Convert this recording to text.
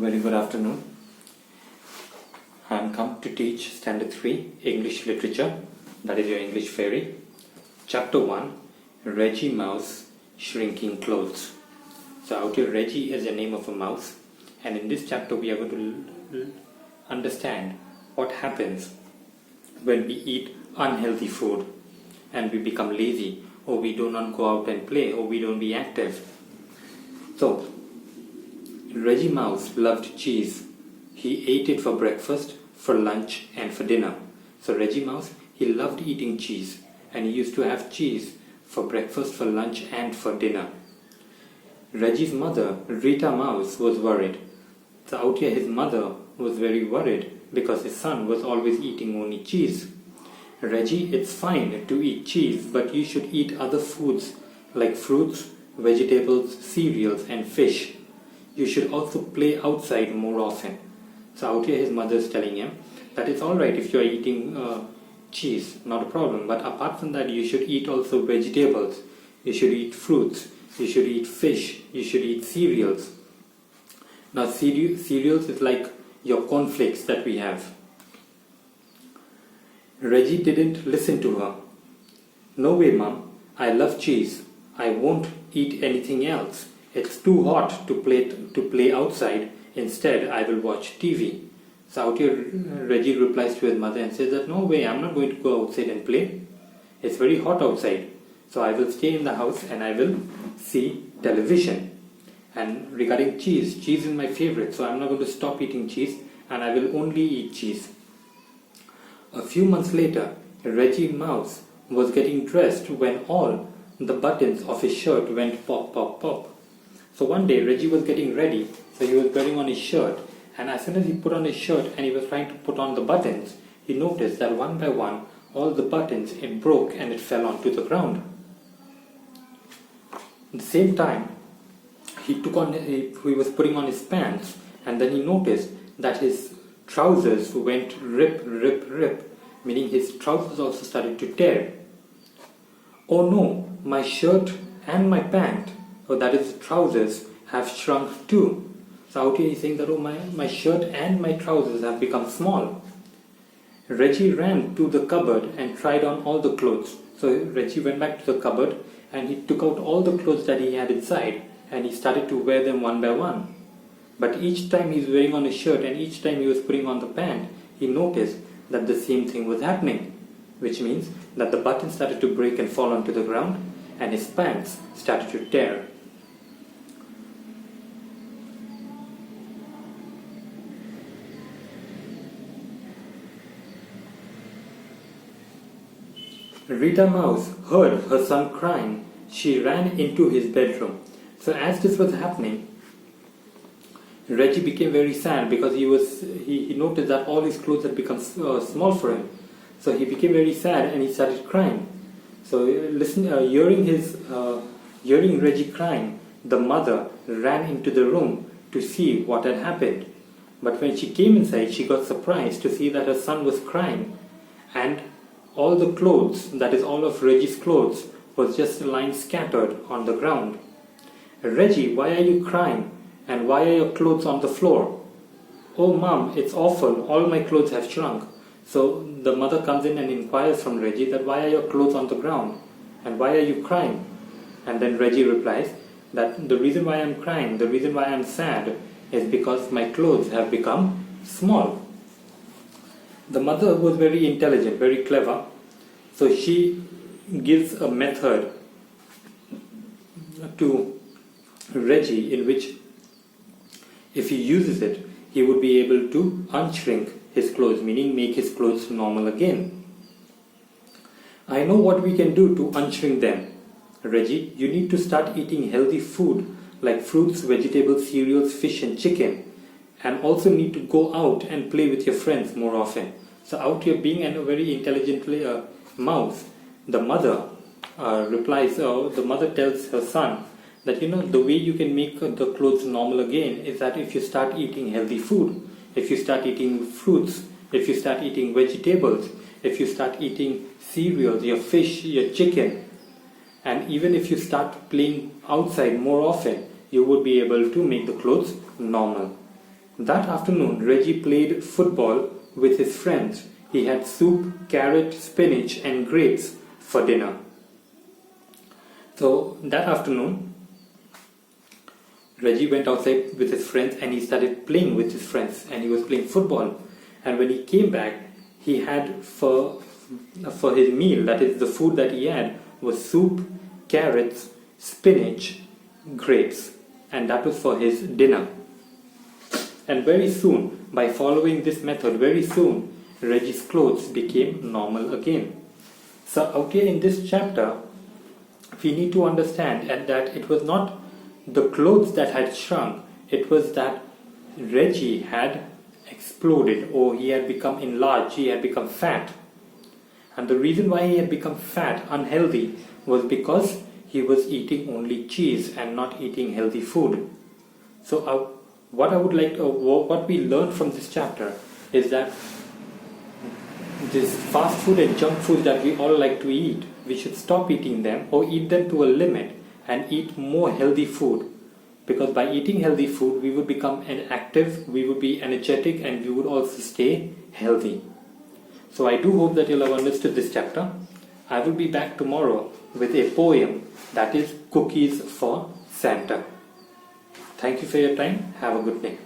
very good afternoon. I am come to teach Standard 3 English Literature, that is your English Fairy. Chapter 1, Reggie Mouse Shrinking Clothes. So out here Reggie is the name of a mouse, and in this chapter we are going to understand what happens when we eat unhealthy food and we become lazy, or we do not go out and play, or we don't be active. So Reggie Mouse loved cheese. He ate it for breakfast, for lunch and for dinner. So Reggie Mouse, he loved eating cheese, and he used to have cheese for breakfast, for lunch and for dinner. Reggie's mother, Rita Mouse, was worried. So out here his mother was very worried because his son was always eating only cheese. Reggie, it's fine to eat cheese, but you should eat other foods like fruits, vegetables, cereals and fish. You should also play outside more often. So out here his mother is telling him that it's alright if you are eating cheese, not a problem, but apart from that you should eat also vegetables, you should eat fruits, you should eat fish, you should eat cereals. Now cereals is like your cornflakes that we have. Reggie didn't listen to her. No way, Mum, I love cheese. I won't eat anything else. It's too hot to play outside. Instead, I will watch TV. So out here, Reggie replies to his mother and says that no way, I'm not going to go outside and play. It's very hot outside. So I will stay in the house and I will see television. And regarding cheese is my favorite. So I'm not going to stop eating cheese and I will only eat cheese. A few months later, Reggie Mouse was getting dressed when all the buttons of his shirt went pop, pop, pop. So one day Reggie was getting ready, so he was putting on his shirt, and as soon as he put on his shirt and he was trying to put on the buttons, he noticed that one by one all the buttons, it broke and it fell onto the ground. At the same time, he was putting on his pants, and then he noticed that his trousers went rip, rip, rip, meaning his trousers also started to tear. Oh no, my shirt and my pant, or that is the trousers, have shrunk too. So out here he's saying that my shirt and my trousers have become small. Reggie ran to the cupboard and tried on all the clothes. So Reggie went back to the cupboard and he took out all the clothes that he had inside and he started to wear them one by one. But each time he's wearing on his shirt and each time he was putting on the pant, he noticed that the same thing was happening, which means that the buttons started to break and fall onto the ground and his pants started to tear. Rita Mouse heard her son crying. She ran into his bedroom. So as this was happening, Reggie became very sad because he noticed that all his clothes had become small for him. So he became very sad and he started crying. So hearing Reggie crying, the mother ran into the room to see what had happened. But when she came inside, she got surprised to see that her son was crying, and all the clothes, that is all of Reggie's clothes, was just lying scattered on the ground. Reggie, why are you crying? And why are your clothes on the floor? Oh Mom, it's awful, all my clothes have shrunk. So the mother comes in and inquires from Reggie that why are your clothes on the ground? And why are you crying? And then Reggie replies that the reason why I'm crying, the reason why I'm sad is because my clothes have become small. The mother was very intelligent, very clever. So she gives a method to Reggie in which if he uses it, he would be able to unshrink his clothes, meaning make his clothes normal again. I know what we can do to unshrink them. Reggie, you need to start eating healthy food like fruits, vegetables, cereals, fish and chicken, and also need to go out and play with your friends more often. So out here, being a very intelligent mouse, the mother the mother tells her son that the way you can make the clothes normal again is that if you start eating healthy food, if you start eating fruits, if you start eating vegetables, if you start eating cereals, your fish, your chicken, and even if you start playing outside more often, you would be able to make the clothes normal. That afternoon, Reggie played football with his friends. He had soup, carrot, spinach, and grapes for dinner. So that afternoon, Reggie went outside with his friends and he started playing with his friends, and he was playing football. And when he came back, he had for his meal, that is the food that he had, was soup, carrots, spinach, grapes, and that was for his dinner. And very soon, by following this method, very soon Reggie's clothes became normal again. So again in this chapter, we need to understand that it was not the clothes that had shrunk, it was that Reggie had exploded, or he had become enlarged, he had become fat. And the reason why he had become fat, unhealthy, was because he was eating only cheese and not eating healthy food. So what we learn from this chapter is that this fast food and junk food that we all like to eat, we should stop eating them or eat them to a limit and eat more healthy food. Because by eating healthy food, we would become active, we would be energetic, and we would also stay healthy. So I do hope that you'll have understood this chapter. I will be back tomorrow with a poem, that is Cookies for Santa. Thank you for your time. Have a good day.